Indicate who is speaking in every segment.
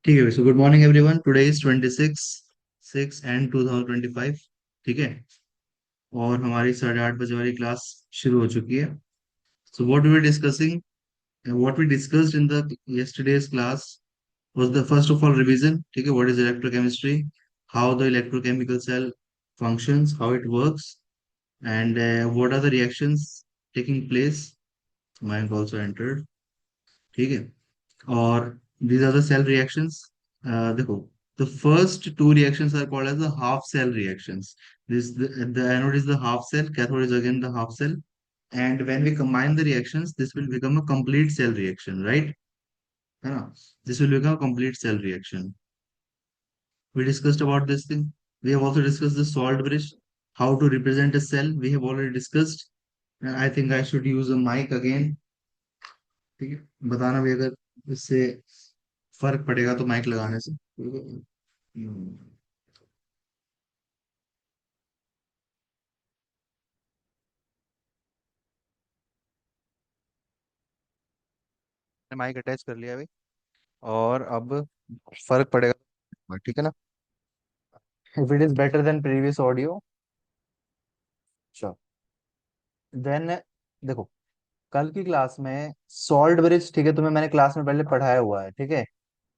Speaker 1: ठीक है। So good morning everyone. Today is 26 6 and 2025। ठीक है। और हमारी 8:30 बजे वाली क्लास शुरू हो चुकी है। So what we discussed in the yesterday's class was the first of all revision. ठीक है, what is electrochemistry, how the electrochemical cell functions, how it works, and what are the reactions taking place. Mike also entered. ठीक है। और these are the cell reactions. देखो, the first two reactions are called as the half cell reactions. The anode is the half cell, cathode is again the half cell, and when we combine the reactions this will become a complete cell reaction, right? है ना? This will become a complete cell reaction. We discussed about this thing. We have also discussed the salt bridge, how to represent a cell. We have already discussed. And I think I should use a mic again. ठीक है, बताना भी अगर इससे फर्क पड़ेगा तो mic लगाने से। ठीक है। माइक अटैच कर लिया अभी। और अब फर्क पड़ेगा, ठीक है ना? If it is better than previous audio, then देखो, कल की क्लास में सॉल्ट ब्रिज, ठीक है, तुम्हें मैंने क्लास में पहले पढ़ाया हुआ है, ठीक है।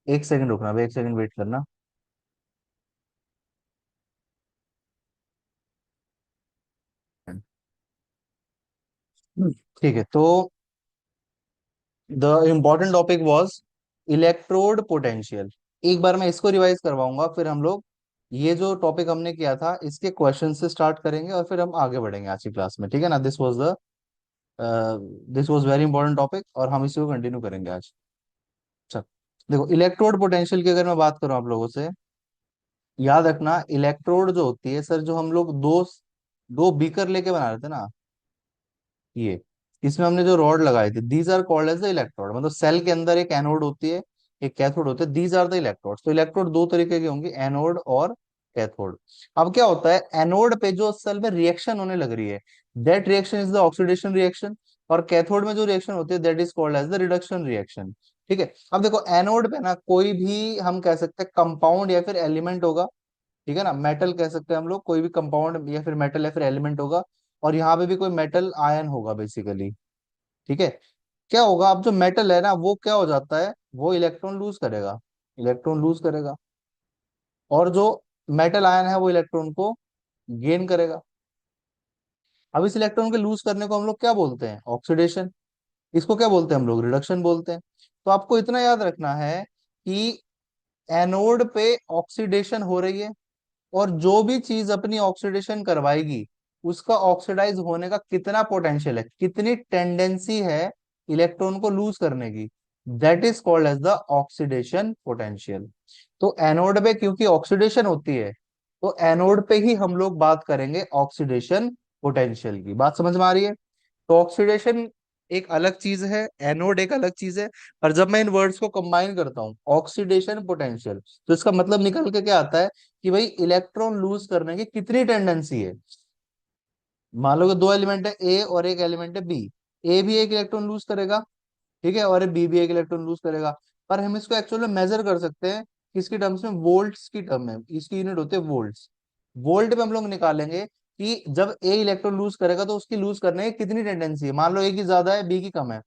Speaker 1: एक सेकंड रुकना, अब एक सेकंड वेट करना। ठीक है, तो the important topic was electrode potential. एक बार मैं इसको रिवाइज करवाऊंगा, फिर हम लोग ये जो टॉपिक हमने किया था इसके क्वेश्चन से स्टार्ट करेंगे और फिर हम आगे बढ़ेंगे आज की क्लास में, ठीक है ना? This was very important topic और हम इसी को कंटिन्यू करेंगे आज। चल, देखो, इलेक्ट्रोड पोटेंशियल की अगर मैं बात करूं आप लोगों से, याद रखना, इलेक्ट्रोड जो होती है सर, जो हम लोग दो दो बीकर लेके बना रहे थे ना, ये इसमें हमने जो रॉड लगाए थे, these are called as the electrode. मतलब सेल के अंदर एक एनोड होती है, एक कैथोड होता है, दीज आर द इलेक्ट्रोड। तो इलेक्ट्रोड दो तरीके के होंगे, एनोड और कैथोड। अब क्या होता है, एनोड पे जो सेल में रिएक्शन होने लग रही है, that reaction is the oxidation reaction. और कैथोड में जो रिएक्शन होती है, that is called as the reduction reaction. ठीक है। अब देखो, एनोड पे ना कोई भी हम कह सकते हैं कंपाउंड या फिर एलिमेंट होगा, ठीक है ना? मेटल कह सकते हैं हम लोग, कोई भी कंपाउंड या फिर मेटल या फिर एलिमेंट होगा। और यहाँ पे भी कोई मेटल आयन होगा बेसिकली। ठीक है। क्या होगा, अब जो मेटल है ना वो क्या हो जाता है, वो इलेक्ट्रॉन लूज करेगा, इलेक्ट्रॉन लूज करेगा। और जो मेटल आयन है वो इलेक्ट्रॉन को गेन करेगा। अब इस इलेक्ट्रॉन के लूज करने को हम लोग क्या बोलते हैं, ऑक्सीडेशन। इसको क्या बोलते हैं हम लोग, रिडक्शन बोलते हैं। तो आपको इतना याद रखना है कि एनोड पे ऑक्सीडेशन हो रही है, और जो भी चीज अपनी ऑक्सीडेशन करवाएगी उसका ऑक्सीडाइज होने का कितना पोटेंशियल है, कितनी टेंडेंसी है इलेक्ट्रॉन को लूज करने की, that is called as the oxidation potential. तो एनोड पे क्योंकि ऑक्सीडेशन होती है, तो एनोड पे ही हम लोग बात करेंगे ऑक्सीडेशन पोटेंशियल की। बात समझ में आ रही है? तो ऑक्सीडेशन एक अलग चीज है, एनोड एक अलग चीज है। पर जब मैं इन वर्ड्स को कंबाइन करता हूँ, ऑक्सीडेशन पोटेंशियल, तो इसका मतलब निकल के क्या आता है कि भाई इलेक्ट्रॉन लूज करने की कितनी टेंडेंसी है। मान लो कि दो एलिमेंट है, ए और एक एलिमेंट है बी। ए भी एक इलेक्ट्रॉन लूज करेगा, ठीक है, और बी भी एक इलेक्ट्रॉन लूज करेगा। पर हम इसको एक्चुअल में मेजर कर सकते हैं किसकी टर्म्स में, वोल्ट्स की टर्म में। इसकी यूनिट होती है वोल्ट्स। वोल्ट पे हम लोग निकालेंगे कि जब ए इलेक्ट्रॉन लूज करेगा तो उसकी लूज करने की कितनी टेंडेंसी है। मान लो ए की ज्यादा है, बी की कम है,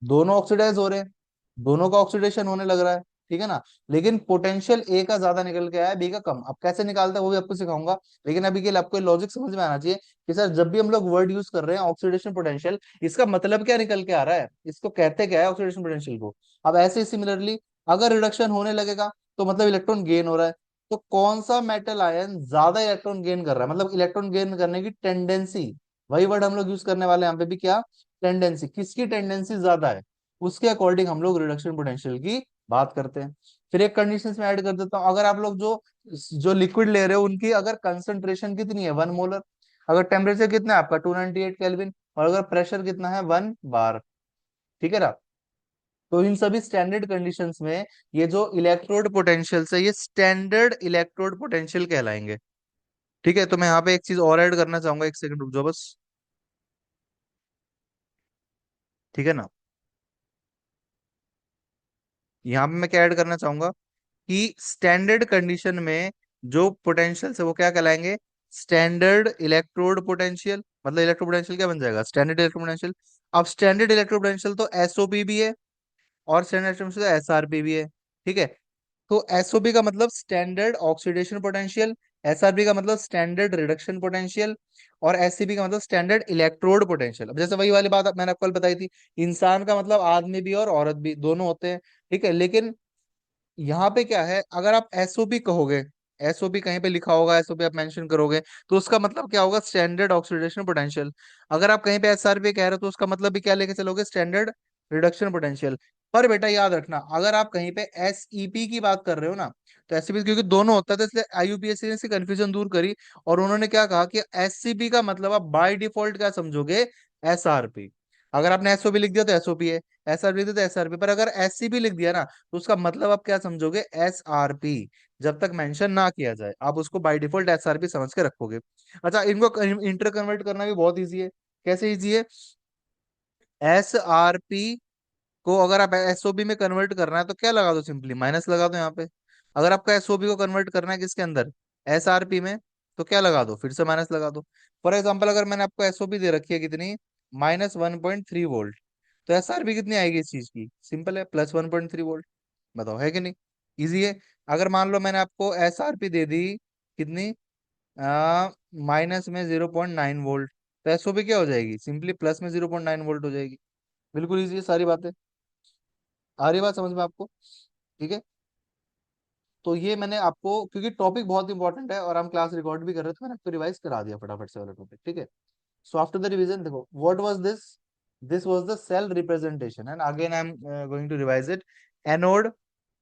Speaker 1: दोनों ऑक्सीडाइज हो रहे हैं, दोनों का ऑक्सीडेशन होने लग रहा है, ठीक है ना? लेकिन पोटेंशियल ए का ज्यादा निकल के आया है, बी का कम। अब कैसे निकालता है वो भी आपको सिखाऊंगा, लेकिन अभी के लिए आपको लॉजिक समझ में आना चाहिए कि सर जब भी हम लोग वर्ड यूज कर रहे हैं ऑक्सीडेशन पोटेंशियल, इसका मतलब क्या निकल के आ रहा है, इसको कहते क्या है ऑक्सीडेशन पोटेंशियल को। अब ऐसे सिमिलरली, अगर रिडक्शन होने लगेगा तो मतलब इलेक्ट्रॉन गेन हो रहा है। तो कौन सा मेटल आयन ज्यादा इलेक्ट्रॉन गेन कर रहा है, मतलब इलेक्ट्रॉन गेन करने की टेंडेंसी, वही वर्ड हम लोग यूज करने वाले हैं यहाँ पे भी, क्या, टेंडेंसी, किसकी टेंडेंसी ज्यादा है, उसके अकॉर्डिंग हम लोग रिडक्शन पोटेंशियल की बात करते हैं। फिर एक कंडीशन में ऐड कर देता हूँ, अगर आप लोग जो जो लिक्विड ले रहे हो उनकी अगर कंसंट्रेशन कितनी है, 1 मोलर, अगर टेम्परेचर कितना है आपका 298 केल्विन, और अगर प्रेशर कितना है 1 बार, ठीक है ना? तो इन सभी स्टैंडर्ड कंडीशंस में ये जो इलेक्ट्रोड पोटेंशियल है, ये स्टैंडर्ड इलेक्ट्रोड पोटेंशियल कहलाएंगे। ठीक है, तो मैं यहाँ पे एक चीज और ऐड करना चाहूंगा, एक सेकंड रुक जाओ बस। ठीक है ना? यहाँ पे मैं क्या ऐड करना चाहूंगा कि स्टैंडर्ड कंडीशन में जो पोटेंशियल है वो क्या कहलाएंगे, स्टैंडर्ड इलेक्ट्रोड पोटेंशियल। मतलब इलेक्ट्रो पोटेंशियल क्या बन जाएगा, स्टैंडर्ड इलेक्ट्रो पोटेंशियल। अब स्टैंडर्ड इलेक्ट्रो पोटेंशियल तो एसओपी भी है और स्टैंडर्ड इलेक्ट्रो पोटेंशियल एसआरपी भी है। ठीक है, तो एसओपी का मतलब स्टैंडर्ड ऑक्सीडेशन पोटेंशियल, एसआरपी का मतलब स्टैंडर्ड रिडक्शन पोटेंशियल, और एससीपी का मतलब स्टैंडर्ड इलेक्ट्रोड पोटेंशियल। अब जैसे वही वाली बात मैंने आपको कल बताई थी, इंसान का मतलब आदमी भी और औरत भी दोनों होते हैं। ठीक है, लेकिन यहाँ पे क्या है, अगर आप एसओपी कहोगे, एसओपी कहीं पे लिखा होगा, एसओपी आप मेंशन करोगे, तो उसका मतलब क्या होगा, स्टैंडर्ड ऑक्सीडेशन पोटेंशियल। अगर आप कहीं पे एसआरपी कह रहे हो तो उसका मतलब भी क्या लेके चलोगे, स्टैंडर्ड रिडक्शन पोटेंशियल। पर बेटा याद रखना, अगर आप कहीं पे एसईपी की बात कर रहे हो ना, तो एसईपी क्योंकि दोनों होता है तो इसलिए आईयूपीएससी ने इसकी कंफ्यूजन दूर करी, और उन्होंने क्या कहा कि एससीपी का मतलब आप बाय डिफॉल्ट क्या समझोगे, एसआरपी। अगर आपने एसओपी लिख दिया तो एसओपी है, एसआरपी लिख दिया तो एसआरपी, पर अगर एससीपी लिख दिया ना तो उसका मतलब आप क्या समझोगे, एसआरपी। जब तक मेंशन ना किया जाए आप उसको बाय डिफॉल्ट एसआरपी समझ के रखोगे। अच्छा, इनको इंटर कन्वर्ट करना भी बहुत इजी है। कैसे इजी है, एसआरपी को अगर आप एसओबी में कन्वर्ट करना है तो क्या लगा दो, सिंपली माइनस लगा दो यहाँ पे। अगर आपका एसओबी को कन्वर्ट करना है किसके अंदर, एसआरपी में, तो क्या लगा दो, फिर से माइनस लगा दो। फॉर एग्जाम्पल अगर मैंने आपको एसओबी दे रखी है कितनी, -1.3 वोल्ट, तो एसआरपी कितनी आएगी इस चीज की, सिंपल है, +1.3 वोल्ट। बताओ है कि नहीं, इजी है। अगर मान लो मैंने आपको एसआरपी दे दी कितनी, माइनस में 0.9 वोल्ट, तो एसओबी क्या हो जाएगी, सिंपली प्लस में 0.9 वोल्ट हो जाएगी। बिल्कुल इजी है सारी बातें। आ रही बात समझ में आपको, ठीक है। तो ये मैंने आपको, क्योंकि टॉपिक बहुत इंपॉर्टेंट है और हम क्लास रिकॉर्ड भी कर रहे थे, मैंने आपको रिवाइज करा दिया फटाफट से वाला टॉपिक, ठीक है। सो आफ्टर द रिवीजन देखो, what was this, this was the cell representation and again I am going to revise it. Anode,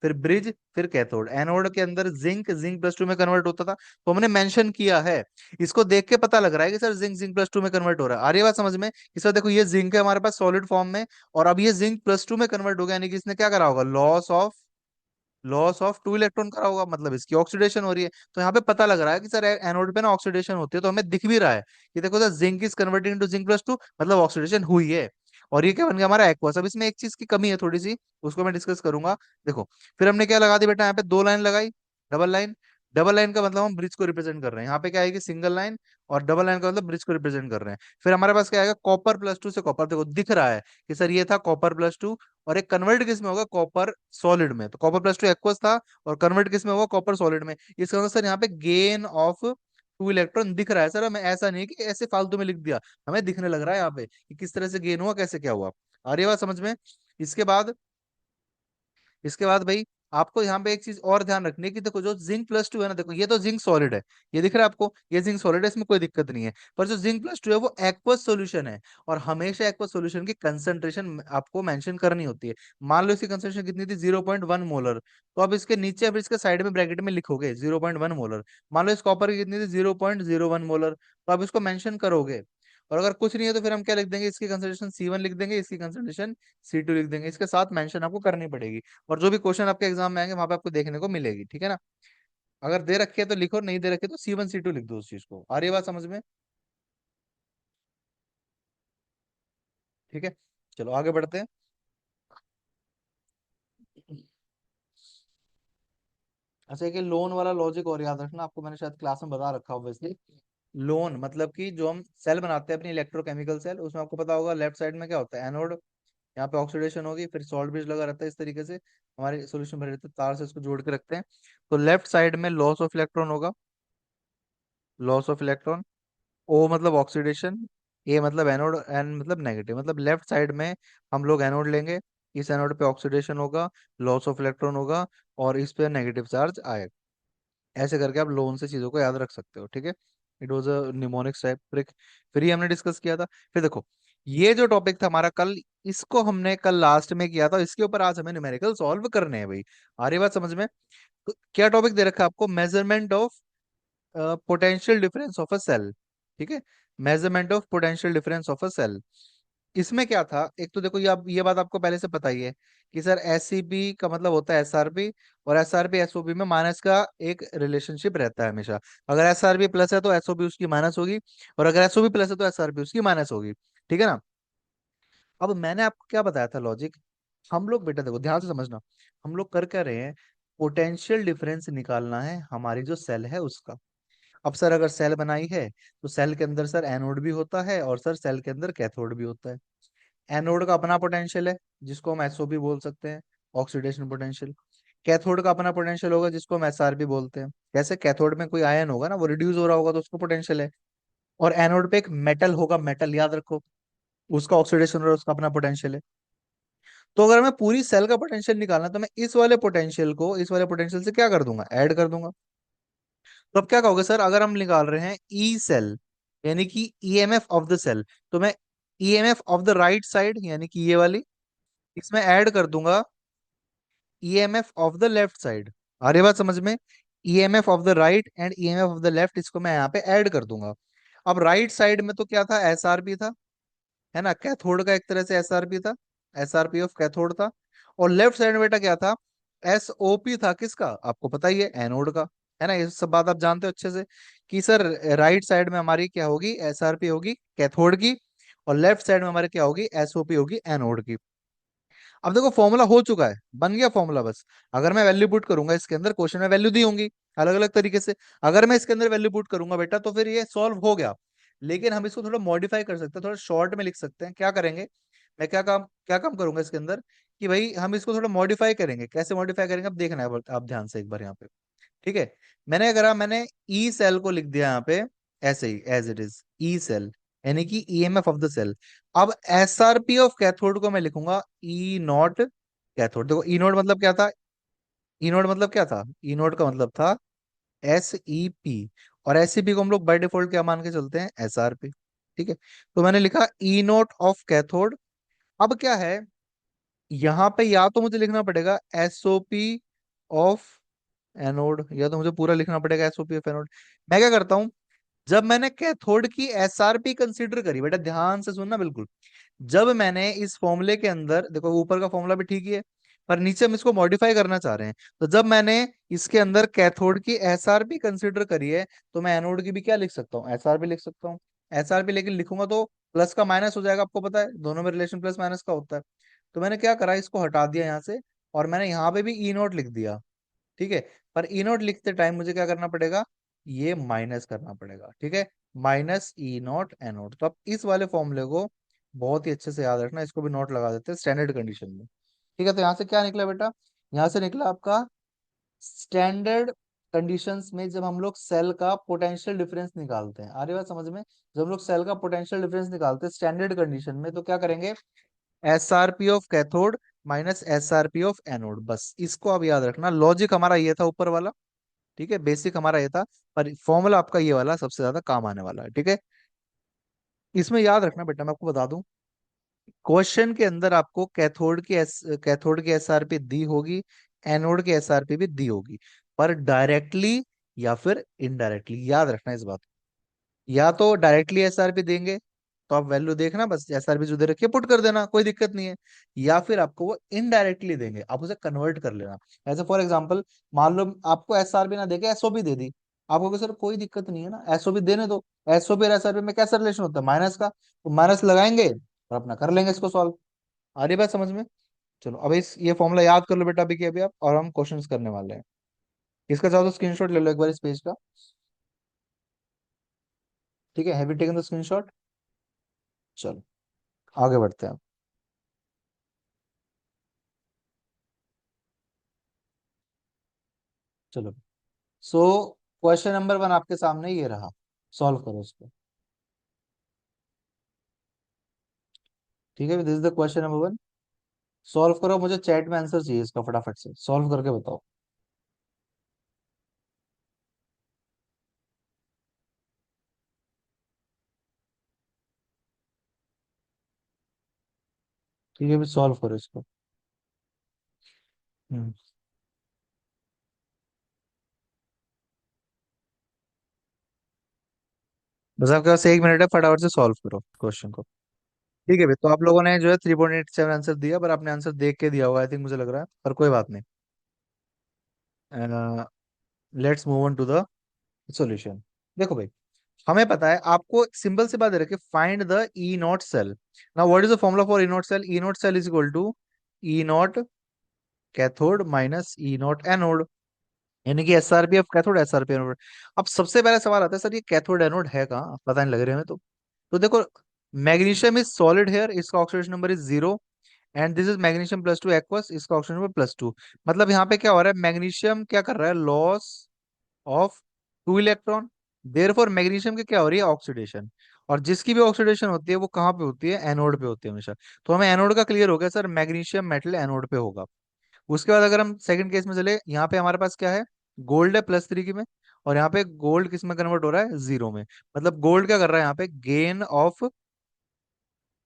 Speaker 1: फिर ब्रिज, फिर कैथोड। एनोड के अंदर जिंक, जिंक प्लस टू में कन्वर्ट होता था, तो हमने मेंशन किया है। इसको देख के पता लग रहा है कि sir zinc zinc plus two में कन्वर्ट हो रहा है। आ रही है बात समझ में, कि सर देखो ये जिंक है हमारे पास सॉलिड फॉर्म में, और अब ये जिंक प्लस टू में कन्वर्ट हो गया, यानी कि इसने क्या करा होगा, लॉस ऑफ 2 इलेक्ट्रॉन करा होगा, मतलब इसकी ऑक्सीडेशन हो रही है। तो यहाँ पे पता लग रहा है कि सर एनोड पे ना ऑक्सीडेशन होती है, तो हमें दिख भी रहा है कि देखो sir zinc is converting into zinc plus to, मतलब ऑक्सीडेशन हुई है। और ये क्या बन गया हमारा एक्वस। अब इसमें एक चीज की कमी है थोड़ी सी, उसको मैं डिस्कस करूंगा। देखो, फिर हमने क्या लगा दिया बेटा, यहाँ पे 2 लाइन लगाई, डबल लाइन। डबल लाइन का मतलब हम ब्रिज को रिप्रेजेंट कर रहे हैं, यहाँ पे क्या आएगी, सिंगल लाइन, और डबल लाइन का मतलब ब्रिज को रिप्रेजेंट कर रहे हैं। फिर हमारे पास क्या आएगा, कॉपर प्लस टू से कॉपर, देखो दिख रहा है कि सर ये था कॉपर प्लस टू, और एक कन्वर्ट किस में होगा, कॉपर सॉलिड में, तो कॉपर प्लस टू एक्वस था, और कन्वर्ट किस में होगा, कॉपर सॉलिड में। इसका मतलब सर यहाँ पे गेन ऑफ 2 इलेक्ट्रॉन दिख रहा है सर हमें, ऐसा नहीं कि ऐसे फालतू में लिख दिया, हमें दिखने लग रहा है यहाँ पे कि किस तरह से गेन हुआ, कैसे क्या हुआ। आ रही है बात समझ में। इसके बाद, इसके बाद भाई आपको यहाँ पे एक चीज और ध्यान रखनी है कि देखो जो जिंक प्लस टू है ना, देखो ये तो जिंक सॉलिड है, ये दिख रहा है आपको, ये जिंक सॉलिड है, इसमें कोई दिक्कत नहीं है। पर जो जिंक प्लस टू है वो एक्वस सॉल्यूशन है, और हमेशा एक्वस सॉल्यूशन की कंसंट्रेशन आपको मेंशन करनी होती है। मान लो इसकी कंसंट्रेशन कितनी थी, 0.1 मोलर, तो अब इसके नीचे, अब इसके साइड में ब्रैकेट में लिखोगे 0.1 मोलर। मान लो इस कॉपर की कितनी थी, 0.01 मोलर, तो आप इसको मेंशन करोगे। और अगर कुछ नहीं है तो फिर हम क्या लिख देंगे, इसकी कंसंट्रेशन C1 लिख देंगे, इसकी कंसंट्रेशन C2 लिख देंगे, इसके साथ मेंशन आपको करनी पड़ेगी। और जो भी क्वेश्चन आपके एग्जाम में आएंगे वहां पे आपको देखने को मिलेगी, ठीक है ना। अगर दे रखे है तो लिखो, नहीं दे रखे तो C1 C2 लिख दो उस चीज को। आ रही है बात समझ में, ठीक है। चलो आगे बढ़ते हैं। अच्छा, एक लोन वाला लॉजिक और याद रखना, आपको मैंने शायद क्लास में बता रखा ऑब्वियसली। लोन मतलब कि जो हम सेल बनाते हैं अपनी इलेक्ट्रोकेमिकल सेल, उसमें आपको पता होगा लेफ्ट साइड में क्या होता है, एनोड, यहाँ पे ऑक्सीडेशन होगी, फिर सॉल्ट ब्रिज लगा रहता है इस तरीके से, हमारे सोल्यूशन भरे रहते हैं, तार से इसको जोड़ के रखते हैं। तो लेफ्ट साइड में लॉस ऑफ इलेक्ट्रॉन होगा, लॉस ऑफ इलेक्ट्रॉन। ओ मतलब ऑक्सीडेशन, ए मतलब एनोड, एन मतलब नेगेटिव, मतलब लेफ्ट साइड में हम लोग एनोड लेंगे, इस एनोड पे ऑक्सीडेशन होगा, लॉस ऑफ इलेक्ट्रॉन होगा, और इस पे नेगेटिव चार्ज आएगा। ऐसे करके आप लोन से चीजों को याद रख सकते हो, ठीक है। It was a mnemonics type trick, फिर ये हमने डिस्कस किया था। फिर देखो, ये जो टॉपिक था हमारा कल, इसको हमने कल लास्ट में किया था, इसके ऊपर आज हमें न्यूमेरिकल सॉल्व करने हैं भाई। आ रही बात समझ में। तो क्या टॉपिक दे रखा है आपको, measurement of potential difference of a cell, ठीक है। Measurement of potential difference of a cell. इसमें क्या था, एक तो देखो ये बात आपको पहले से पता ही है कि सर एससीपी का मतलब होता है एसआरपी, और एसआरपी एसओपी में माइनस का एक रिलेशनशिप रहता है हमेशा। अगर एसआरपी प्लस है तो एसओपी उसकी माइनस होगी, और अगर एसओपी प्लस है तो एसआरपी उसकी माइनस होगी, ठीक है ना। अब मैंने आपको क्या बताया था लॉजिक, हम लोग बेटा देखो ध्यान से समझना, हम लोग कर क्या रहे हैं, पोटेंशियल डिफरेंस निकालना है हमारी जो सेल है उसका। अब सर अगर सेल बनाई है तो सेल के अंदर सर एनोड भी होता है और सर सेल के अंदर कैथोड भी होता है। एनोड का अपना पोटेंशियल है जिसको हम एसओपी बोल सकते हैं, ऑक्सीडेशन पोटेंशियल। कैथोड का अपना पोटेंशियल होगा जिसको हम एसआरपी बोलते हैं। जैसे कैथोड में कोई आयन होगा ना, वो रिड्यूस हो रहा होगा तो उसको पोटेंशियल है। और एनोड पे एक मेटल होगा, मेटल याद रखो, उसका ऑक्सीडेशन और उसका अपना पोटेंशियल है। तो अगर मैं पूरी सेल का पोटेंशियल निकालना तो मैं इस वाले पोटेंशियल को इस वाले पोटेंशियल से क्या कर दूंगा, ऐड कर दूंगा। तो अब क्या कहोगे सर, अगर हम निकाल रहे हैं ई सेल यानी कि ईएमएफ ऑफ द सेल, तो मैं EMF of the right side यानी कि ये वाली, इसमें ऐड कर दूंगा EMF of the left side. आ रही बात समझ में? EMF of the right and EMF of the left, इसको मैं यहाँ पे ऐड कर दूंगा। अब राइट साइड में तो क्या था, एसआरपी था, है ना, कैथोड का एक तरह से एसआरपी था, एसआरपी ऑफ कैथोड था। और लेफ्ट साइड में बेटा क्या था, एसओपी था, किसका आपको पता ही है, एनोड का। है ना, ये सब बात आप जानते हो अच्छे से कि सर राइट साइड में हमारी क्या होगी, एसआरपी होगी कैथोड की, और लेफ्ट साइड में हमारी क्या होगी, एसओपी होगी एनोड की। अब देखो फॉर्मूला हो चुका है, बन गया फॉर्मूला। बस अगर मैं वैल्यू पुट करूंगा इसके अंदर, क्वेश्चन में वैल्यू दी होंगी अलग अलग तरीके से, अगर मैं इसके अंदर वैल्यू पुट करूंगा बेटा तो फिर ये सॉल्व हो गया। लेकिन हम इसको थोड़ा मॉडिफाई कर सकते हैं, थोड़ा शॉर्ट में लिख सकते हैं। क्या करेंगे, मैं क्या काम करूंगा इसके अंदर, कि भाई हम इसको थोड़ा मॉडिफाई करेंगे। कैसे मॉडिफाई करेंगे अब देखना है, आप ध्यान से एक बार यहाँ पे। ठीक है, मैंने ई सेल को लिख दिया यहाँ पे ऐसे ही as it is, E cell यानी कि ईएमएफ ऑफ द सेल। अब एसआरपी ऑफ कैथोड को मैं लिखूंगा ई नॉट कैथोड। देखो ई नोड मतलब क्या था, ई नोड मतलब क्या था, ई नोड का मतलब था एस ई पी, और एस ई पी को हम लोग बाय डिफॉल्ट क्या मान के चलते हैं, एस आर पी। ठीक है, तो मैंने लिखा ई नोट ऑफ कैथोड। अब क्या है, यहाँ पे या तो मुझे लिखना पड़ेगा एसओपी ऑफ एनोड, या तो मुझे पूरा लिखना पड़ेगा एसओपी ऑफ एनोड। मैं क्या करता हूँ, जब मैंने कैथोड की एसआरपी कंसीडर करी, बेटा ध्यान से सुनना बिल्कुल, जब मैंने इस फॉर्मूले के अंदर, देखो ऊपर का फॉर्मूला भी ठीक ही है पर नीचे हम इसको मॉडिफाई करना चाह रहे हैं, तो जब मैंने इसके अंदर कैथोड की एसआरपी कंसीडर करी है, तो मैं एनोड की भी क्या लिख सकता हूँ, एसआरपी लिख सकता हूँ। एसआरपी लेकिन लिखूंगा तो प्लस का माइनस हो जाएगा, आपको पता है दोनों में रिलेशन प्लस माइनस का होता है। तो मैंने क्या करा, इसको हटा दिया यहाँ से, और मैंने यहाँ पे भी ई नोट लिख दिया। ठीक है, पर ई नोट लिखते टाइम मुझे क्या करना पड़ेगा, ये माइनस करना पड़ेगा। ठीक है, माइनस ई नोट एन नोट। तो अब इस वाले फॉर्मूले को बहुत ही अच्छे से याद रखना, इसको भी नोट लगा देते हैं स्टैंडर्ड कंडीशन में। ठीक है, तो यहाँ से क्या निकला बेटा, यहाँ से निकला आपका स्टैंडर्ड कंडीशंस में जब हम लोग सेल का पोटेंशियल डिफरेंस निकालते हैं, आ रही बात समझ में, जब हम लोग सेल का पोटेंशियल डिफरेंस निकालते हैं स्टैंडर्ड कंडीशन में, तो क्या करेंगे, SRP of cathode minus SRP of anode. बस इसको आप याद रखना, लॉजिक हमारा ये था ऊपर वाला। ठीक है, बेसिक हमारा ये था, पर फॉर्मूला आपका ये वाला सबसे ज्यादा काम आने वाला है। ठीक है, इसमें याद रखना बेटा, मैं आपको बता दूं, क्वेश्चन के अंदर आपको कैथोड की एसआरपी दी होगी, एनोड की एसआरपी भी दी होगी, पर डायरेक्टली या फिर इनडायरेक्टली, याद रखना इस बात। या तो डायरेक्टली एसआरपी देंगे, तो आप वैल्यू देखना, बस एसआरपी जो दे रखी है पुट कर देना, कोई दिक्कत नहीं है। या फिर आपको वो इनडायरेक्टली देंगे, आप उसे कन्वर्ट कर लेना। ऐसे फॉर एग्जांपल, मान लो आपको एसआरपी ना देके एसओपी दे दी, आप कहोगे सर कोई दिक्कत नहीं है ना, एसओपी देने दो। एसओपी और एसआरपी में कैसा रिलेशन होता है, माइनस का, तो माइनस लगाएंगे और अपना कर लेंगे इसको सॉल्व। आ रही बात समझ में? चलो अब इस ये फॉर्मूला याद कर लो बेटा अभी के अभी आप, और हम क्वेश्चंस करने वाले हैं। इसका चाहो तो स्क्रीनशॉट ले लो एक बार इस पेज का। ठीक है, have you taken the screenshot? चलो आगे बढ़ते हैं। चलो, सो क्वेश्चन नंबर वन आपके सामने ये रहा, सॉल्व करो इसको। ठीक है, this is the question number one, solve करो। मुझे चैट में आंसर चाहिए इसका, फटाफट से सॉल्व करके बताओ। ठीक है, भी सॉल्व करो इसको। हम्म, बस आपके पास 1 मिनट है, फटाफट से सॉल्व करो क्वेश्चन को। ठीक है भाई, तो आप लोगों ने जो है 3.87 आंसर दिया, पर आपने आंसर देख के दिया होगा आई थिंक, मुझे लग रहा है, पर कोई बात नहीं। Let's move on to the solution. देखो भाई, हमें पता है, आपको सिंपल सी बात है कि find the E naught cell. Now what is the formula for E naught cell, E naught cell is equal to E naught cathode minus E naught anode, यानी कि SRP of cathode, SRP anode. अब सबसे पहला सवाल आता है sir, ये cathode anode है कहाँ, पता नहीं लग रहा है हमें तो देखो, मैग्नीशियम इज सॉलिड हेयर, इसका oxidation number is 0, and this is magnesium plus two aqueous, इसका ऑक्सीडेशन नंबर +2। मतलब यहाँ पे क्या हो रहा है, मैग्नीशियम क्या कर रहा है, loss of 2 electron, therefore magnesium की क्या हो रही है, ऑक्सीडेशन। और जिसकी भी ऑक्सीडेशन होती है वो कहाँ पे होती है, एनोड पे होती है हमेशा। तो हमें एनोड का क्लियर हो गया सर, मैग्नीशियम मेटल एनोड पे होगा। उसके बाद अगर हम सेकंड केस में चले, यहाँ पे हमारे पास क्या है, गोल्ड है +3 की में, और यहाँ पे गोल्ड किस में कन्वर्ट हो रहा है, 0 में। मतलब गोल्ड क्या कर रहा है यहाँ पे, गेन ऑफ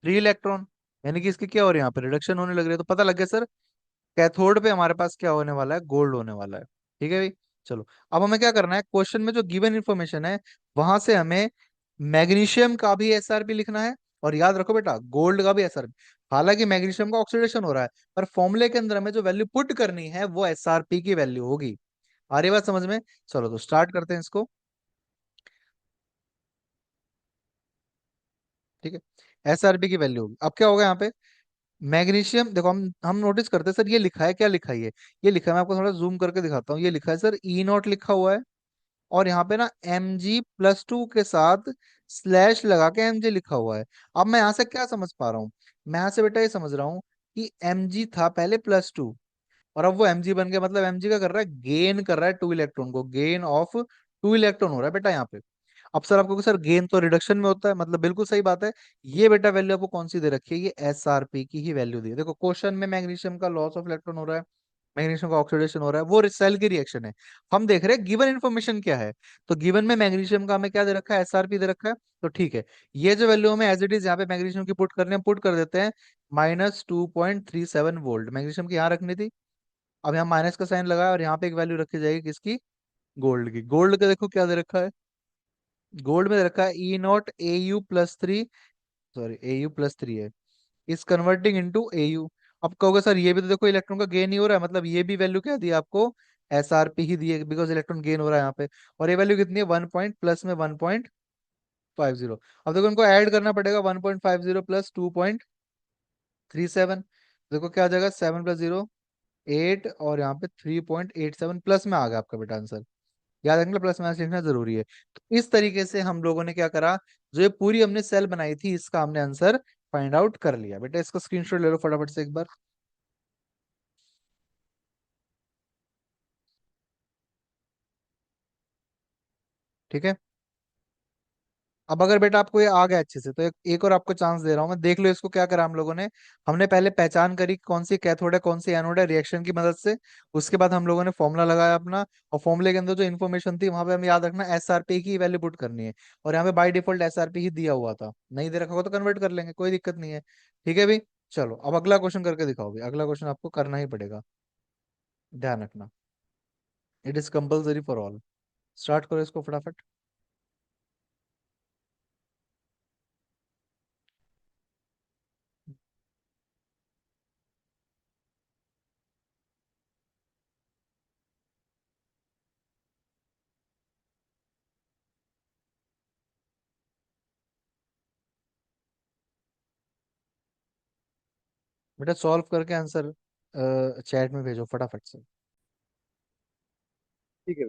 Speaker 1: 3 इलेक्ट्रॉन, यानी कि इसकी क्या हो रही है, यहाँ पे रिडक्शन होने लग रही है। तो पता लग गया सर, कैथोड पे हमारे पास क्या होने वाला है, गोल्ड होने वाला है। ठीक है भाई। चलो, अब हमें क्या करना है, क्वेश्चन में जो गिवन इंफॉर्मेशन है वहां से हमें मैग्नीशियम का भी एसआरपी लिखना है, और याद रखो बेटा गोल्ड का भी एसआरपी। हालांकि मैग्नीशियम का ऑक्सीडेशन हो रहा है, पर फॉर्मूले के अंदर हमें जो वैल्यू पुट करनी है वो एसआरपी की वैल्यू होगी। आ रही बात समझ में? चलो तो स्टार्ट करते हैं इसको। ठीक है, एसआरपी की वैल्यू होगी। अब क्या होगा यहाँ पे, मैग्नीशियम देखो, हम नोटिस करते हैं सर, ये लिखा है, क्या लिखा है ये लिखा है, मैं आपको थोड़ा जूम करके दिखाता हूँ। ये लिखा है सर, ई नॉट लिखा हुआ है, और यहाँ पे ना Mg+2 के साथ स्लैश लगा के Mg लिखा हुआ है। अब मैं यहाँ से क्या समझ पा रहा हूँ, मैं यहाँ से बेटा ये समझ रहा हूँ कि Mg था पहले +2, और अब वो Mg बन गया, मतलब Mg का कर रहा है, गेन कर रहा है 2 इलेक्ट्रॉन को, गेन ऑफ 2 इलेक्ट्रॉन हो रहा है बेटा यहाँ पे। अब सर आपको सर गेन तो रिडक्शन में होता है, मतलब बिल्कुल सही बात है। ये बेटा वैल्यू आपको कौन सी दे रखी है, ये एसआरपी की ही वैल्यू दी है। देखो क्वेश्चन में मैग्नीशियम का लॉस ऑफ इलेक्ट्रॉन हो रहा है, मैग्नीशियम का ऑक्सीडेशन हो रहा है, वो सेल की रिएक्शन है। हम देख रहे हैं गिवन इन्फॉर्मेशन क्या है। तो गिवन में मैग्नीशियम का हमें क्या दे रखा है, एसआरपी दे रखा है। तो ठीक है, ये जो वैल्यू हमें एज इट इज यहाँ पे मैग्नीशियम की पुट करने, पुट कर देते हैं। -2.37 वोल्ट मैग्नीशियम की यहाँ रखनी थी। अब यहाँ माइनस का साइन लगाया, और यहाँ पे एक वैल्यू रखी जाएगी किसकी, गोल्ड की। गोल्ड का देखो क्या दे रखा है, गोल्ड में दे रखा है E0 AU+3, सॉरी AU+3 है, इज कन्वर्टिंग इनटू AU। अब कहोगे सर ये भी तो देखो इलेक्ट्रॉन का गेन ही हो रहा है, मतलब ये भी वैल्यू क्या दी है आपको, एसआरपी ही दी है, बिकॉज इलेक्ट्रॉन गेन हो रहा है यहाँ पे। और ये वैल्यू कितनी है, 1 पॉइंट प्लस में 1.50। अब देखो इनको ऐड करना पड़ेगा, 1.50 प्लस 2.37, देखो क्या आ जाएगा, 7 + 0 8, और यहाँ पे 3.87 प्लस में आ गया आपका बेटा आंसर। याद रखना प्लस माइनस लिखना जरूरी है। तो इस तरीके से हम लोगों ने क्या करा, जो ये पूरी हमने सेल बनाई थी इसका हमने आंसर फाइंड आउट कर लिया। बेटा इसका स्क्रीनशॉट ले लो फटाफट से एक बार। ठीक है, अब अगर बेटा आपको ये आ गया अच्छे से, तो एक और आपको चांस दे रहा हूं मैं, देख लो इसको क्या करा हम लोगों ने। हमने पहले पहचान करी कौन सी कैथोड है कौन सी एनोड है, रिएक्शन की मदद से। उसके बाद हम लोगों ने फॉर्मूला लगाया अपना, और फॉर्मूले के अंदर जो इन्फॉर्मेशन थी वहां पे हमें याद रखना एसआरपी की वैल्यू पुट करनी है। और यहाँ पे बाय डिफॉल्ट एसआरपी ही दिया हुआ था, नहीं दे रखा होगा तो कन्वर्ट कर लेंगे, कोई दिक्कत नहीं है। ठीक है भाई। चलो अब अगला क्वेश्चन करके दिखाओ भाई, अगला क्वेश्चन आपको करना ही पड़ेगा, ध्यान रखना, it is compulsory for all. Start करो इसको फटाफट। बेटा सॉल्व करके आंसर चैट में भेजो फटाफट से। ठीक है।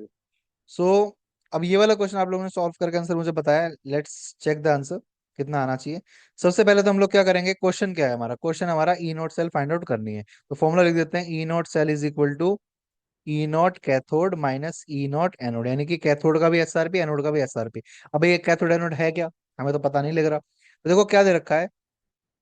Speaker 1: सो अब ये वाला क्वेश्चन आप लोगों ने सॉल्व करके आंसर मुझे बताया, लेट्स चेक द आंसर कितना आना चाहिए। सबसे पहले तो हम लोग क्या करेंगे, क्वेश्चन क्या है हमारा, क्वेश्चन हमारा E naught cell find out करनी है। तो फॉर्मूला लिख देते हैं, E naught cell is equal to E naught cathode minus E naught anode, यानी कि कैथोड का भी एसआरपी एनोड का भी एसआरपी। अब ये कैथोड एनोड है क्या, हमें तो पता नहीं लग रहा। तो देखो क्या दे रखा है,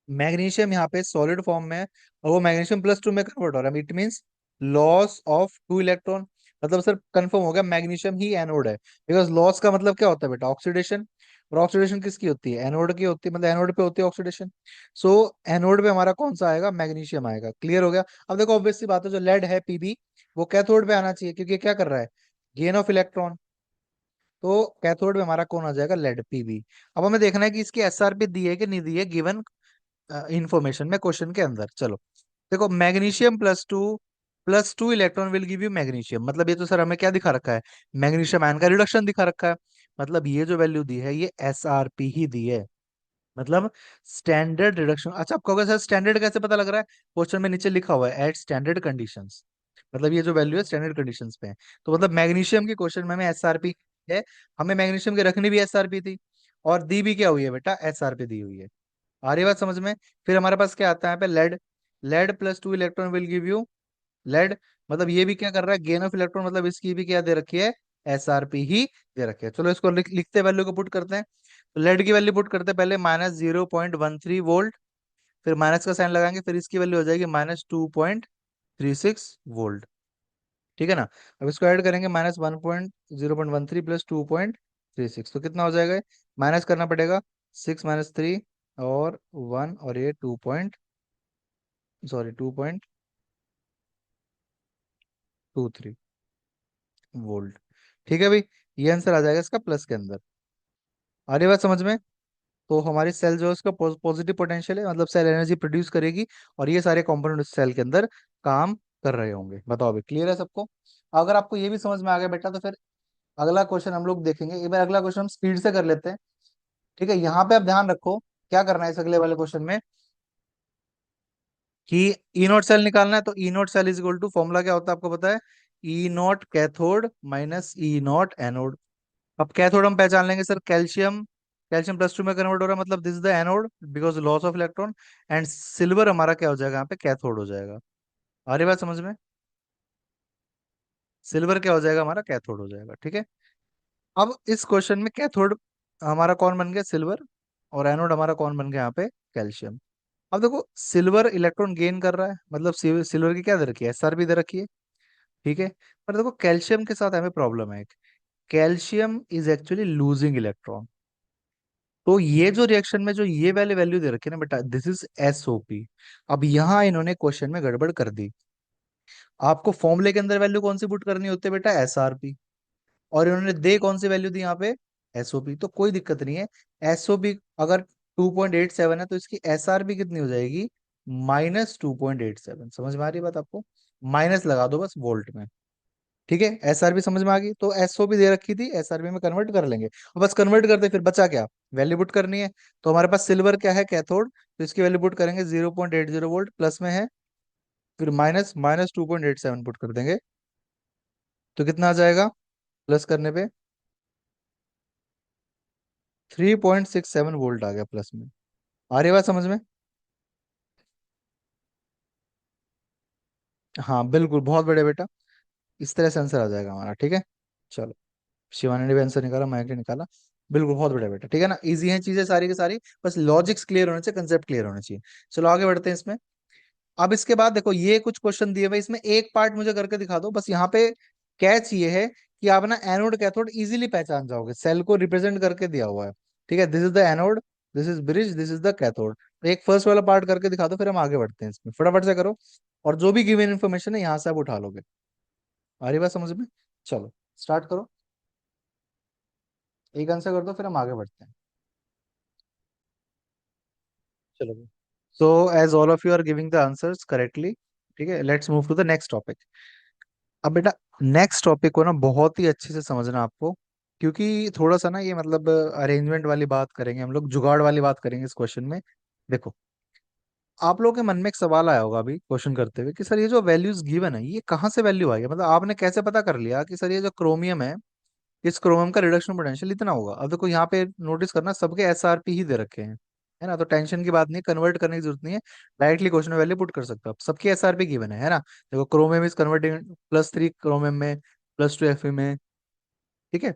Speaker 1: मैग्नीशियम यहाँ पे सॉलिड फॉर्म में है, और वो मैग्नीशियम +2 में कन्वर्ट हो रहा है, it means loss of 2 electron. मतलब सर कंफर्म हो गया मैग्नीशियम ही एनोड है, बिकॉज लॉस का मतलब क्या होता है बेटा, ऑक्सीडेशन। और ऑक्सीडेशन किसकी होती है, एनोड की होती है, मतलब एनोड पे होती है ऑक्सीडेशन। सो एनोड पे हमारा कौन सा आएगा, मैग्नीशियम आएगा। क्लियर हो गया। अब देखो ऑब्वियस सी बात है, जो लेड है पीबी, वो कैथोड पे आना चाहिए, क्योंकि ये क्या कर रहा है, गेन ऑफ इलेक्ट्रॉन। तो कैथोड पे हमारा कौन आ जाएगा, लेड पीबी। अब हमें देखना है कि इसकी एसआरपी दी है कि नहीं दी है, गिवन इंफॉर्मेशन में क्वेश्चन के अंदर। चलो देखो, magnesium +2 electron will give you magnesium, मतलब ये तो सर हमें क्या दिखा रखा है, मैग्नीशियम आयन का रिडक्शन दिखा रखा है। मतलब ये जो वैल्यू दी है ये एसआरपी ही दी है। मतलब स्टैंडर्ड रिडक्शन। अच्छा, आप कहोगे सर स्टैंडर्ड कैसे पता लग रहा है? क्वेश्चन में नीचे लिखा हुआ है एट स्टैंडर्ड कंडीशंस, मतलब ये जो वैल्यू है स्टैंडर्ड कंडीशंस पे है। तो मतलब मैग्नीशियम के क्वेश्चन में हमें एसआरपी है, हमें मैग्नीशियम की रखनी भी एसआरपी थी, और दी भी क्या हुई है बेटा, एसआरपी दी हुई है। आ रही बात समझ में? फिर हमारे पास क्या आता है यहाँ पे, lead. Lead plus 2 electron will give you lead. मतलब ये भी क्या कर रहा है, गेन ऑफ इलेक्ट्रॉन, मतलब इसकी भी क्या दे रखी है, एसआरपी ही दे रखी है। चलो इसको लिखते वैल्यू को पुट करते हैं। तो लेड की वैल्यू पुट करते हैं पहले, -0.13 वोल्ट, फिर माइनस का साइन लगाएंगे, फिर इसकी वैल्यू हो जाएगी -2.36 वोल्ट। ठीक है ना? अब इसको ऐड करेंगे, -0.13 प्लस 2.36, तो कितना हो जाएगा? माइनस करना पड़ेगा, 6 - 3 और 1, और ये 2.23 वोल्ट। ठीक है भाई, ये आंसर आ जाएगा इसका प्लस के अंदर। आ रही बात समझ में? तो हमारी सेल जो है उसका पॉजिटिव पोटेंशियल है, मतलब सेल एनर्जी प्रोड्यूस करेगी, और ये सारे कंपोनेंट उस सेल के अंदर काम कर रहे होंगे। बताओ अभी क्लियर है सबको? अगर आपको ये भी समझ में आ गया बेटा, तो फिर अगला क्वेश्चन हम लोग देखेंगे। एक बार अगला क्वेश्चन हम स्पीड से कर लेते हैं। ठीक है, यहाँ पे आप ध्यान रखो क्या करना है इस अगले वाले क्वेश्चन में, कि ई नॉट सेल निकालना है। तो E naught cell is equal to, formula क्या होता है आपको पता है, E naught cathode minus E naught anode. अब कैथोड हम पहचान लेंगे सर, कैल्शियम। कैल्शियम +2 में कन्वर्ट हो रहा है, मतलब this is the anode because loss of electron. And silver हमारा क्या हो जाएगा यहाँ पे, कैथोड हो जाएगा। आ रही बात समझ में? सिल्वर क्या हो जाएगा, हमारा कैथोड हो जाएगा। ठीक है, अब इस क्वेश्चन में कैथोड हमारा कौन बन गया, सिल्वर, और एनोड हमारा कौन बन गया यहाँ पे, कैल्शियम। अब देखो सिल्वर इलेक्ट्रॉन गेन कर रहा है, मतलब सिल्वर की क्या दे रखी है, एसआर भी दे रखी है। ठीक है, पर देखो कैल्शियम के साथ हमें प्रॉब्लम है, calcium is actually losing electron. तो ये जो रिएक्शन में जो ये वाले वैल्यू दे रखी है ना बेटा, दिस इज एसओपी। अब यहाँ इन्होंने क्वेश्चन में गड़बड़ कर दी। आपको फॉर्मूले के अंदर वैल्यू कौन सी पुट करनी होती है बेटा, एसआरपी, और इन्होंने दे कौन सी वैल्यू दी यहाँ पे, एसओपी। तो कोई दिक्कत नहीं है, एसओपी अगर 2.87 है तो इसकी एसआरपी कितनी हो जाएगी, -2.87। समझ में आ रही है बात आपको? माइनस लगा दो बस वोल्ट में। ठीक है, एसआरबी समझ में आ गई, तो एसओ भी दे रखी थी, एसआरबी में कन्वर्ट कर लेंगे, और बस कन्वर्ट करते फिर बचा क्या, वैल्यू पुट करनी है। तो हमारे पास सिल्वर क्या है, कैथोड, तो इसकी वैल्यू पुट करेंगे, 0.80 वोल्ट प्लस में है, फिर माइनस -2.87 पुट कर देंगे, तो कितना आ जाएगा प्लस करने पे, 3.67 वोल्ट आ गया प्लस में। आ रही है बात समझ में? हाँ बिल्कुल, बहुत बढ़िया बेटा, इस तरह से आंसर आ जाएगा हमारा। ठीक है, चलो, शिवानी ने भी आंसर निकाला, मयंक ने निकाला। बिल्कुल बहुत बढ़िया बेटा, ठीक है ना, इजी है चीजें सारी की सारी, बस लॉजिक्स क्लियर होने चाहिए, कंसेप्ट क्लियर होने चाहिए। चलो आगे बढ़ते हैं इसमें। अब इसके बाद देखो ये कुछ क्वेश्चन दिए हुए, इसमें एक पार्ट मुझे करके दिखा दो बस। यहाँ पे कैच ये है कि आप ना एनोड कैथोड इजीली पहचान जाओगे, सेल को रिप्रेजेंट करके दिया हुआ है। ठीक है, this is the anode, this is bridge, this is the cathode. एक फर्स्ट वाला पार्ट करके दिखा दो, फिर हम आगे बढ़ते हैं इसमें, फटाफट से करो। और जो भी गिवन इन्फॉर्मेशन है यहाँ से आप उठा लोगे। आ रही बात समझ में? चलो स्टार्ट करो, एक आंसर कर दो, फिर हम आगे बढ़ते हैं। चलो, so as all of you are giving the answers correctly, ठीक है, let's move to the next topic. अब बेटा नेक्स्ट टॉपिक को ना बहुत ही अच्छे से समझना आपको, क्योंकि थोड़ा सा ना ये मतलब अरेंजमेंट वाली बात करेंगे हम लोग, जुगाड़ वाली बात करेंगे इस क्वेश्चन में। देखो, आप लोगों के मन में एक सवाल आया होगा अभी क्वेश्चन करते हुए, कि सर ये जो वैल्यूज गिवन है ये कहाँ से वैल्यू आई है, मतलब आपने कैसे पता कर लिया कि सर ये जो क्रोमियम है, इस क्रोमियम का रिडक्शन पोटेंशियल इतना होगा। अब देखो यहाँ पे नोटिस करना, सबके एसआरपी ही दे रखे हैं, है ना, तो टेंशन की बात नहीं, कन्वर्ट करने की जरूरत नहीं है, डायरेक्टली क्वेश्चन वैल्यू पुट कर सकते हो आप, सबकी एसआरपी गिवन है ना। देखो क्रोमियम इज कन्वर्टिंग +3 क्रोमियम में, +2 एफ में। ठीक है,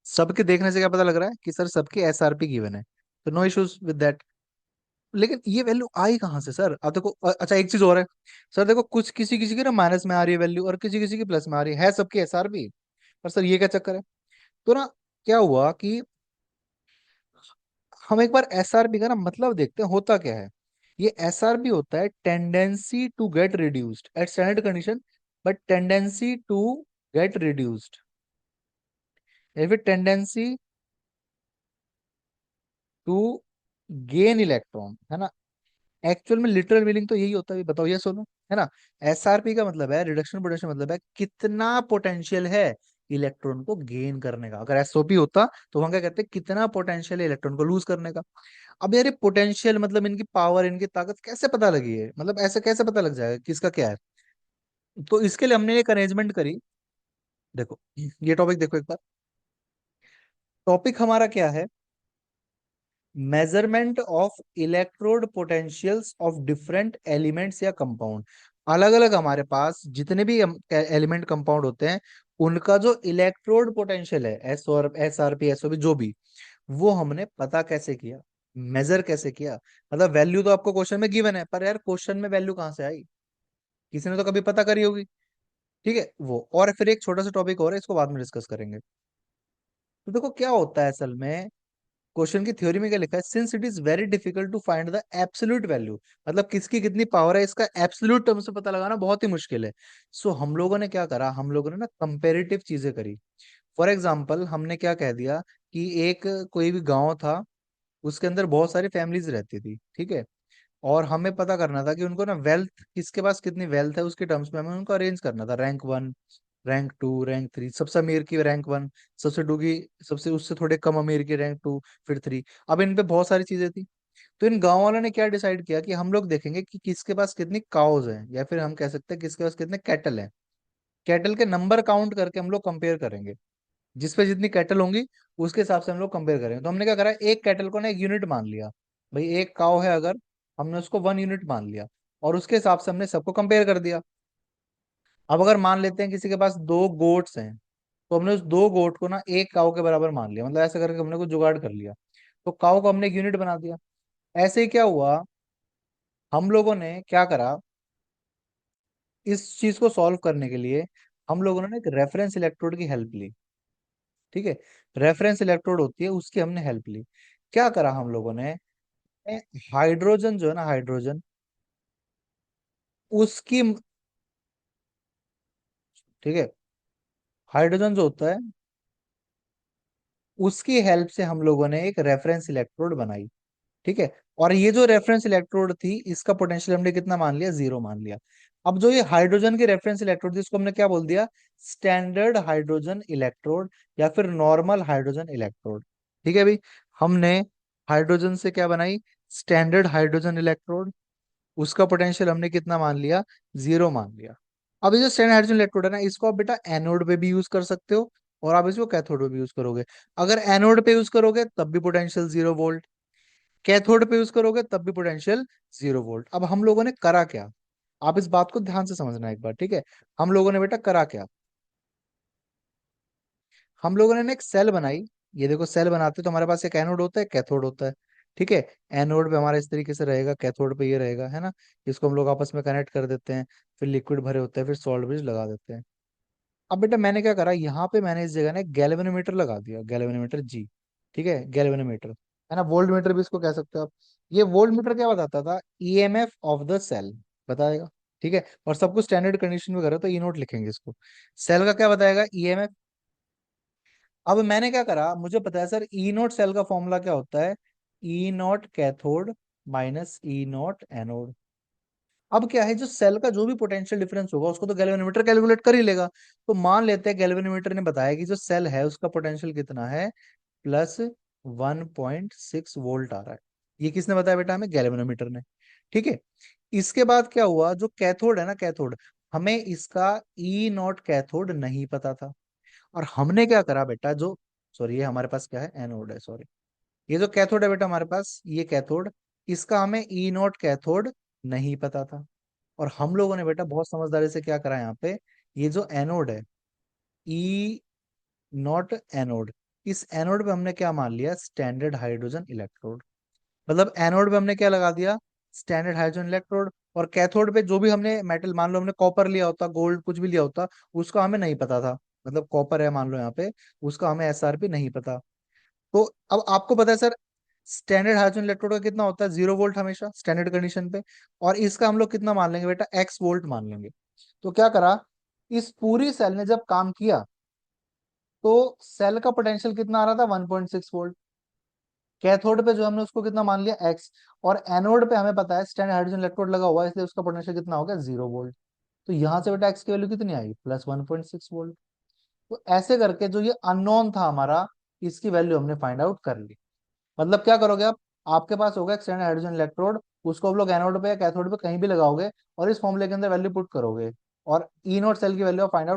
Speaker 1: सबके देखने से क्या पता लग रहा है कि सर सबकी एसआरपी गिवन है, तो नो इश्यूज विद दैट। लेकिन ये वैल्यू आई कहाँ से सर? अब देखो अच्छा एक चीज और है, सर देखो कुछ किसी किसी की ना माइनस में आ रही है वैल्यू, और किसी किसी की प्लस में आ रही है सबकी एसआरपी। पर सर ये क्या चक्कर है? तो ना क्या हुआ कि हम एक बार एसआरबी का ना मतलब देखते हैं होता क्या है। ये एसआरबी होता है tendency to get reduced at standard condition, but tendency to get reduced, या फिर टेंडेंसी टू गेन इलेक्ट्रॉन, है ना। एक्चुअल में लिटरल मीनिंग तो यही होता है, बताओ ये सुनो, है ना। एसआरपी का मतलब है रिडक्शन पोटेंशियल, मतलब है कितना पोटेंशियल है इलेक्ट्रॉन को गेन करने का। अगर एसओपी होता तो वहां क्या कहते हैं, कितना पोटेंशियल है इलेक्ट्रॉन को लूज करने का। अब यार पोटेंशियल मतलब इनकी पावर, इनकी ताकत कैसे पता लगी है, मतलब ऐसे कैसे पता लग जाएगा किसका क्या है। तो इसके लिए हमने एक अरेंजमेंट करी। देखो ये टॉपिक देखो एक बार। टॉपिक हमारा क्या है, measurement of electrode potentials of different elements या कंपाउंड। अलग अलग हमारे पास जितने भी एलिमेंट कंपाउंड होते हैं, उनका जो इलेक्ट्रोड पोटेंशियल है, S R P S O P जो भी, वो हमने पता कैसे किया, मेजर कैसे किया। मतलब वैल्यू तो आपको क्वेश्चन में गिवन है, पर यार क्वेश्चन में वैल्यू कहाँ से आई, किसी ने तो कभी पता करी होगी। ठीक है वो, और फिर एक छोटा सा टॉपिक और है, इसको बाद में डिस्कस करेंगे। तो देखो क्या होता है असल में, क्वेश्चन की थ्योरी में क्या लिखा है, since it is very difficult to find the absolute value, मतलब किसकी कितनी पावर है इसका एब्सोल्यूट टर्म से पता लगाना बहुत ही मुश्किल है। सो हम लोगों ने क्या करा, हम लोगों ने ना कंपेरेटिव चीजें करी। फॉर एग्जाम्पल हमने क्या कह दिया कि एक कोई भी गांव था, उसके अंदर बहुत सारी फैमिलीज रहती थी, ठीक है। और हमें पता करना था कि उनको ना वेल्थ, किसके पास कितनी वेल्थ है उसके टर्म्स में हमें उनको अरेंज करना था, रैंक 1, रैंक 2, रैंक 3, सबसे अमीर की रैंक 1, सबसे टू की, सबसे उससे थोड़े कम अमीर की रैंक 2, फिर 3। अब इन पे बहुत सारी चीजें थी। तो इन गांव वालों ने क्या डिसाइड किया कि हम लोग देखेंगे कि किसके पास कितनी काउज है, या फिर हम कह सकते हैं किसके पास कितने कैटल हैं। कैटल के नंबर काउंट करके हम लोग कंपेयर करेंगे, जिसपे जितनी कैटल होंगी उसके हिसाब से हम लोग कंपेयर करेंगे। तो हमने क्या करा, एक कैटल को ना एक यूनिट मान लिया। भाई एक काव है अगर, हमने उसको 1 यूनिट मान लिया, और उसके हिसाब से हमने सबको कंपेयर कर दिया। अब अगर मान लेते हैं किसी के पास 2 गोट्स हैं, तो हमने उस 2 गोट को ना एक काव के बराबर मान लिया, मतलब ऐसा करके हमने कुछ जुगाड़ कर लिया। तो काव को हमने एक यूनिट बना दिया। ऐसे ही क्या हुआ, हम लोगों ने क्या करा, इस चीज को सॉल्व करने के लिए हम लोगों ने ना एक रेफरेंस इलेक्ट्रोड की हेल्प ली। ठीक है, रेफरेंस इलेक्ट्रोड होती है उसकी हमने हेल्प ली। क्या करा हम लोगों ने, हाइड्रोजन जो है ना, हाइड्रोजन, उसकी, ठीक है, हाइड्रोजन जो होता है उसकी हेल्प से हम लोगों ने एक रेफरेंस इलेक्ट्रोड बनाई। ठीक है, और ये जो रेफरेंस इलेक्ट्रोड थी इसका पोटेंशियल हमने कितना मान लिया, 0 मान लिया। अब जो ये हाइड्रोजन की रेफरेंस इलेक्ट्रोड थी इसको हमने क्या बोल दिया, स्टैंडर्ड हाइड्रोजन इलेक्ट्रोड, या फिर नॉर्मल हाइड्रोजन इलेक्ट्रोड। ठीक है भाई, हमने हाइड्रोजन से क्या बनाई, स्टैंडर्ड हाइड्रोजन इलेक्ट्रोड। उसका पोटेंशियल हमने कितना मान लिया, 0 मान लिया। अब ये जो स्टैंडर्ड हाइड्रोजन इलेक्ट्रोड है ना, इसको आप बेटा एनोड पे भी यूज कर सकते हो, और आप इसको कैथोड पे भी यूज करोगे। अगर एनोड पे यूज करोगे तब भी पोटेंशियल 0 वोल्ट, कैथोड पे यूज करोगे तब भी पोटेंशियल 0 वोल्ट। अब हम लोगों ने करा क्या, आप इस बात को ध्यान से समझना एक बार, ठीक है। हम लोगों ने बेटा करा क्या, हम लोगों ने ना एक सेल बनाई। ये देखो सेल बनाते तो हमारे पास एक एनोड होता है, कैथोड होता है। ठीक है, एनोड पे हमारा इस तरीके से रहेगा, कैथोड पे ये रहेगा, है ना। इसको हम लोग आपस में कनेक्ट कर देते हैं, फिर लिक्विड भरे होते हैं, फिर सॉल्ट ब्रिज लगा देते हैं। अब बेटा मैंने क्या करा, यहाँ पे मैंने इस जगह ना गैल्वेनोमीटर लगा दिया, गैल्वेनोमीटर, ठीक है, गैल्वेनोमीटर, है ना, वोल्ट मीटर भी इसको कह सकते हो आप। ये वोल्ट मीटर क्या बताता था, ईएमएफ ऑफ द सेल बताएगा। ठीक है, और सब कुछ स्टैंडर्ड कंडीशन में करो तो ई नोट लिखेंगे इसको। सेल का क्या बताएगा, ईएमएफ। अब मैंने क्या करा, मुझे पता है सर ई नोट सेल का फॉर्मूला क्या होता है, ई नोट कैथोड माइनस ई नोट एनोड। अब क्या है, जो सेल का जो भी पोटेंशियल डिफरेंस होगा उसको तो गैल्वेनोमीटर कैलकुलेट कर ही लेगा। तो मान लेते हैं गैल्वेनोमीटर ने बताया कि जो सेल है उसका पोटेंशियल कितना है, +1.6 वोल्ट आ रहा है। ये किसने बताया बेटा, हमें गैल्वेनोमीटर ने। ठीक है, इसके बाद क्या हुआ, जो कैथोड है ना, कैथोड, हमें इसका ई नॉट कैथोड नहीं पता था। और हमने क्या करा बेटा, जो, सॉरी ये हमारे पास क्या है, एनोड है, सॉरी, ये जो कैथोड है बेटा हमारे पास, ये कैथोड, इसका हमें ई नॉट कैथोड नहीं पता था। और हम लोगों ने बेटा बहुत समझदारी से क्या करा यहाँ पे, ये जो एनोड है, ई नॉट एनोड, इस एनोड पे हमने क्या मान लिया, स्टैंडर्ड हाइड्रोजन इलेक्ट्रोड। मतलब एनोड पे हमने क्या लगा दिया, स्टैंडर्ड हाइड्रोजन इलेक्ट्रोड। और कैथोड पे जो भी हमने मेटल, मान लो हमने कॉपर लिया होता, गोल्ड कुछ भी लिया होता, उसका हमें नहीं पता था। मतलब कॉपर है मान लो यहाँ पे, उसका हमें एसआरपी नहीं पता। तो अब आपको पता है सर, स्टैंडर्ड हाइड्रोजन इलेक्ट्रोड का कितना होता है, 0 वोल्ट हमेशा स्टैंडर्ड कंडीशन पे। और इसका हम लोग कितना मान लेंगे बेटा, x वोल्ट मान लेंगे। तो क्या करा, इस पूरी सेल ने जब काम किया तो सेल का पोटेंशियल कितना आ रहा था, 1.6 वोल्ट। कैथोड पे जो हमने उसको कितना मान लिया, x। और एनोड पे हमें पता है स्टैंडर्ड हाइड्रोजन इलेक्ट्रोड लगा हुआ है, इसलिए उसका पोटेंशियल कितना हो गया, 0 वोल्ट। तो यहाँ से बेटा x की वैल्यू कितनी आई, +1.6 वोल्ट। तो ऐसे करके जो ये अननोन था हमारा, इसकी वैल्यू हमने फाइंड आउट कर ली। मतलब क्या करोगे आप, आपके पास होगा एक स्टैंडर्ड हाइड्रोजन इलेक्ट्रोड, उसको आप लोग एनोड पे या कैथोड पे कहीं भी लगाओगे और इस फॉर्मूले के अंदर वैल्यू पुट करोगे और ई नॉट सेल की वैल्यू फाइंड आउट